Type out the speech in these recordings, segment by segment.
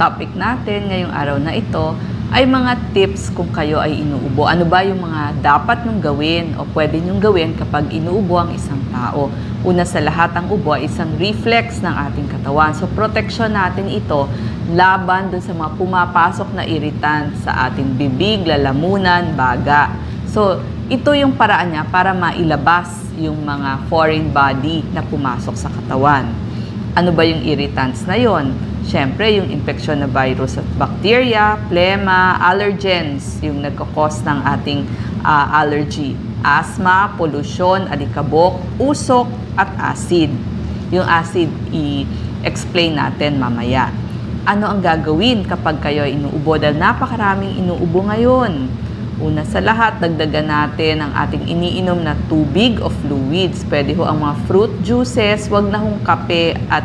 topic natin ngayong araw na ito ay mga tips kung kayo ay inuubo. Ano ba yung mga dapat nyong gawin o pwede nyong gawin kapag inuubo ang isang tao? Una sa lahat, ang ubo ay isang reflex ng ating katawan. So, protection natin ito laban dun sa mga pumapasok na irritant sa ating bibig, lalamunan, baga. So, ito yung paraan niya para mailabas yung mga foreign body na pumasok sa katawan. Ano ba yung irritants na yon? Siyempre, yung infection na virus at bacteria, plema, allergens, yung nagkakos ng ating allergy. Asthma, pollution, alikabok, usok, at acid. Yung acid, i-explain natin mamaya. Ano ang gagawin kapag kayo ay inuubo? Dahil napakaraming inuubo ngayon. Una sa lahat, dagdagan natin ang ating iniinom na tubig o fluids. Pwede ho ang mga fruit juices, wag na hong kape at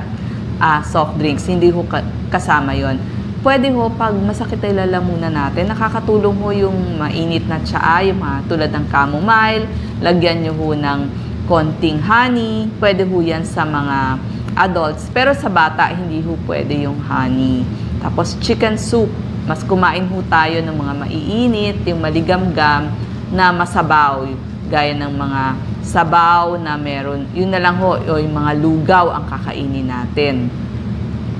soft drinks, hindi ho kasama yon. Pwede ho pag masakit ay lalamunan natin, nakakatulong ho yung mainit na tsaa, yung mga tulad ng chamomile, lagyan nyo ho ng konting honey, pwede ho yan sa mga adults, pero sa bata hindi ho pwede yung honey. Tapos chicken soup, mas kumain ho tayo ng mga maiinit, yung maligamgam na masabaw, gaya ng mga sabaw na meron, yun na lang ho, o yung mga lugaw ang kakainin natin.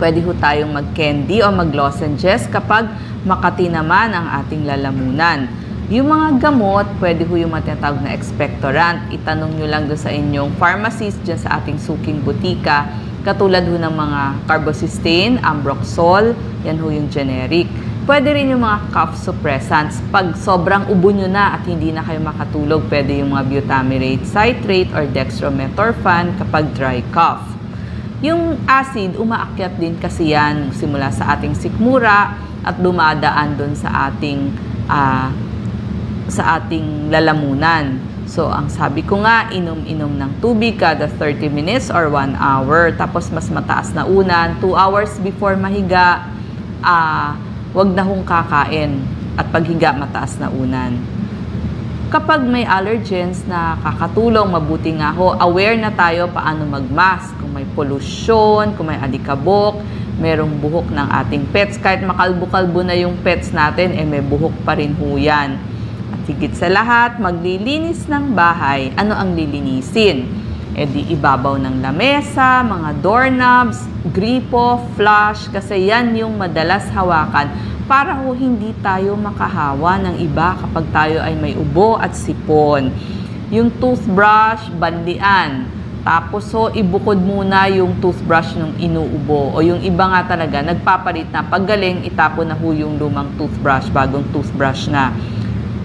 Pwede ho tayong mag-candy o mag-lozenges kapag makati naman ang ating lalamunan. Yung mga gamot, pwede ho yung matinatawag na expectorant. Itanong nyo lang doon sa inyong pharmacist dyan sa ating suking butika. Katulad ho ng mga carbocysteine, ambroxol, yan ho yung generic. Pwede rin yung mga cough suppressants. Pag sobrang ubo nyo na at hindi na kayo makatulog, pwede yung mga butamirate citrate or dextromethorphan kapag dry cough. Yung acid, umaakyat din kasi yan simula sa ating sikmura at dumadaan dun sa ating lalamunan. So, ang sabi ko nga, inom-inom ng tubig kada 30 minutes or 1 hour. Tapos, mas mataas na unan, 2 hours before mahiga, wag na hong kakain at paghiga mataas na unan. Kapag may allergens na kakatulong, mabuti nga ho, aware na tayo paano mag-mask. Kung may pollution, kung may alikabok, merong buhok ng ating pets. Kahit makalbo-kalbo na yung pets natin, may buhok pa rin ho yan. At higit sa lahat, maglilinis ng bahay. Ano ang lilinisin? Di ibabaw ng lamesa, mga doorknobs, gripo, flush, kasi yan yung madalas hawakan para ho hindi tayo makahawa ng iba kapag tayo ay may ubo at sipon. Yung toothbrush, bandian. Tapos ho, ibukod muna yung toothbrush nung inuubo. O yung iba nga talaga, nagpapalit na. Paggaling, itapon na ho yung lumang toothbrush, bagong toothbrush na.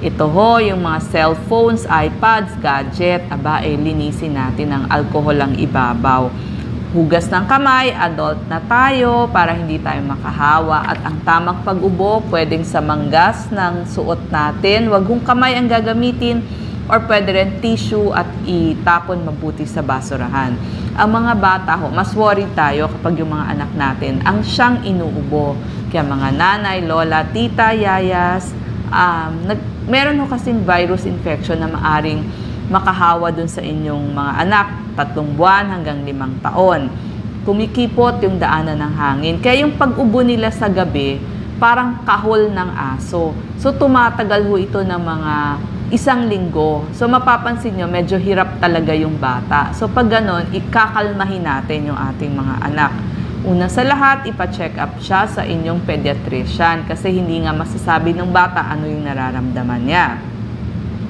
Ito ho, yung mga cellphones, iPads, gadget, linisin natin ng alcohol ang ibabaw. Hugas ng kamay, adult na tayo para hindi tayo makahawa. At ang tamang pag-ubo, pwedeng sa manggas ng suot natin. Huwag hong kamay ang gagamitin or pwede rin tissue at itapon mabuti sa basurahan. Ang mga bata ho, mas worried tayo kapag yung mga anak natin ang siyang inuubo. Kaya mga nanay, lola, tita, yayas, meron ho kasing virus infection na maaring makahawa dun sa inyong mga anak, 3 buwan hanggang 5 taon. Kumikipot yung daanan ng hangin. Kaya yung pag-ubo nila sa gabi, parang kahol ng aso. So tumatagal ho ito ng mga 1 linggo. So mapapansin nyo, medyo hirap talaga yung bata. So pag ganon, ikakalmahin natin yung ating mga anak. Una sa lahat, ipa-check up siya sa inyong pediatrician kasi hindi nga masasabi ng bata ano yung nararamdaman niya.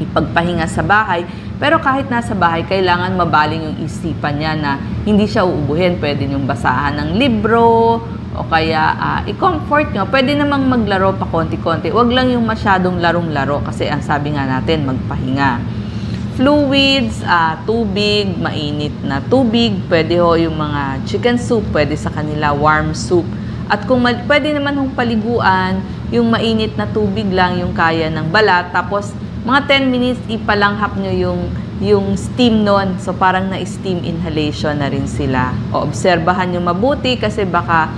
Ipagpahinga sa bahay, pero kahit nasa bahay, kailangan mabaling yung isipan niya na hindi siya uubuhin. Pwede niyong basahan ng libro o kaya i-comfort niyo. Pwede namang maglaro pa konti-konti. Huwag lang yung masyadong larong-laro kasi ang sabi nga natin, magpahinga. Fluids, tubig, mainit na tubig, pwede ho yung mga chicken soup, pwede sa kanila warm soup. At kung pwede naman hong paliguan, yung mainit na tubig lang yung kaya ng balat, tapos mga 10 minutes ipalanghap nyo yung steam nun. So parang na-steam inhalation na rin sila. O obserbahan nyo mabuti kasi baka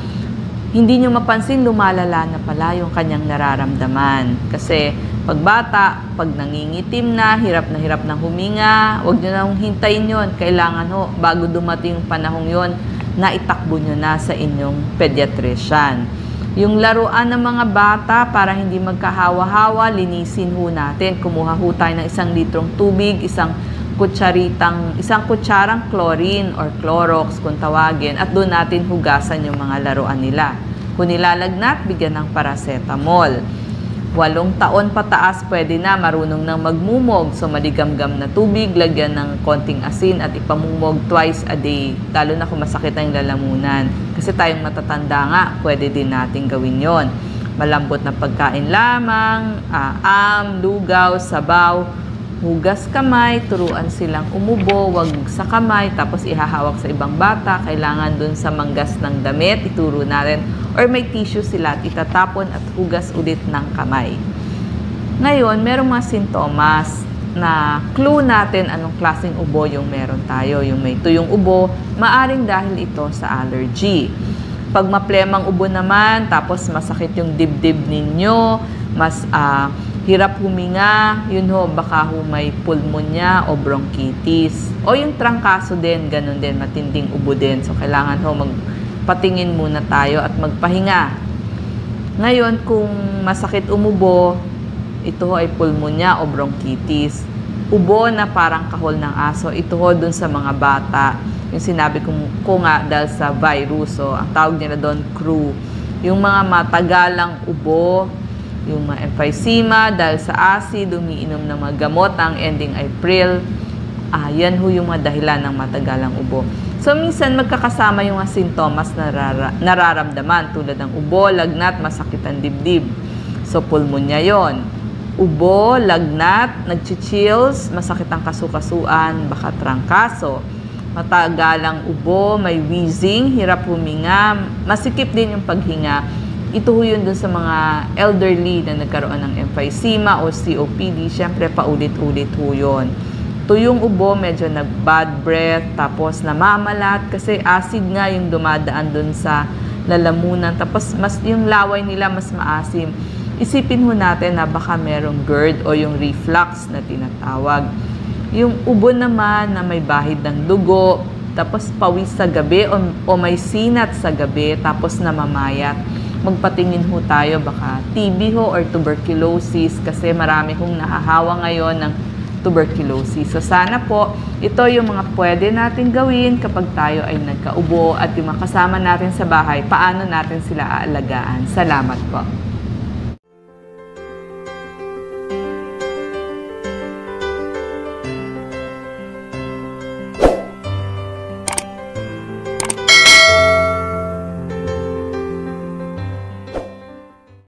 hindi nyo mapansin lumalala na pala yung kanyang nararamdaman. Kasi pag bata, pag nangingitim na hirap ng huminga, huwag nyo nang hintayin yon. Kailangan ho, bago dumating yung panahong yon, na itakbo nyo na sa inyong pediatrician. Yung laruan ng mga bata para hindi magkahawa-hawa, linisin ho natin. Kumuha ho tayo ng 1 litrong tubig, isang kutsarang chlorine or Clorox kung tawagin, at doon natin hugasan yung mga laruan nila. Kung nilalagnat, bigyan ng paracetamol. 8 taon pataas, pwede na, marunong nang magmumog. So, maligamgam na tubig, lagyan ng konting asin at ipamumog twice a day. Lalo na kung masakit ang lalamunan. Kasi tayong matatanda nga, pwede din natin gawin yon. Malambot na pagkain lamang, lugaw, sabaw, hugas kamay, turuan silang umubo, wag sa kamay, tapos ihahawak sa ibang bata. Kailangan dun sa manggas ng damit, ituro natin. Or may tissue sila at itatapon at hugas ulit ng kamay. Ngayon, merong mga sintomas na clue natin anong klaseng ubo yung meron tayo. Yung may tuyong ubo, maaring dahil ito sa allergy. Pag maplemang ubo naman, tapos masakit yung dibdib ninyo, mas hirap huminga, yun ho, baka ho may pulmonya o bronchitis. O yung trangkaso din, ganun din, matinding ubo din. So, kailangan ho patingin muna tayo at magpahinga. Ngayon, kung masakit umubo, ito ho ay pulmonya o bronchitis. Ubo na parang kahol ng aso, ito ho dun sa mga bata. Yung sinabi ko nga dahil sa virus, so ang tawag nila doon, croup. Yung mga matagalang ubo, yung mga emphysema dahil sa acid, umiinom ng mga gamot, ang ending ay April. Yan ho yung mga dahilan ng matagalang ubo. So, minsan magkakasama yung mga sintomas na nararamdaman tulad ng ubo, lagnat, masakit ang dibdib. So, pulmonya yon. Ubo, lagnat, nagchichills, masakit ang kasukasuan, baka trangkaso. Matagalang ubo, may wheezing, hirap huminga, masikip din yung paghinga. Ito ho yun dun sa mga elderly na nagkaroon ng emphysema o COPD. Siyempre, paulit-ulit ho yun. Tuyong ubo, medyo nag-bad breath, tapos namamalat kasi acid nga yung dumadaan dun sa lalamunan. Tapos yung laway nila mas maasim. Isipin ho natin na baka merong GERD o yung reflux na tinatawag. Yung ubo naman na may bahid ng dugo, tapos pawis sa gabi o may sinat sa gabi, tapos namamayat. Magpatingin ho tayo, baka TB ho or tuberculosis kasi marami hong nahahawa ngayon ng tuberculosis. So sana po, ito yung mga pwede natin gawin kapag tayo ay nagkaubo at yung mga kasama natin sa bahay, paano natin sila aalagaan. Salamat po.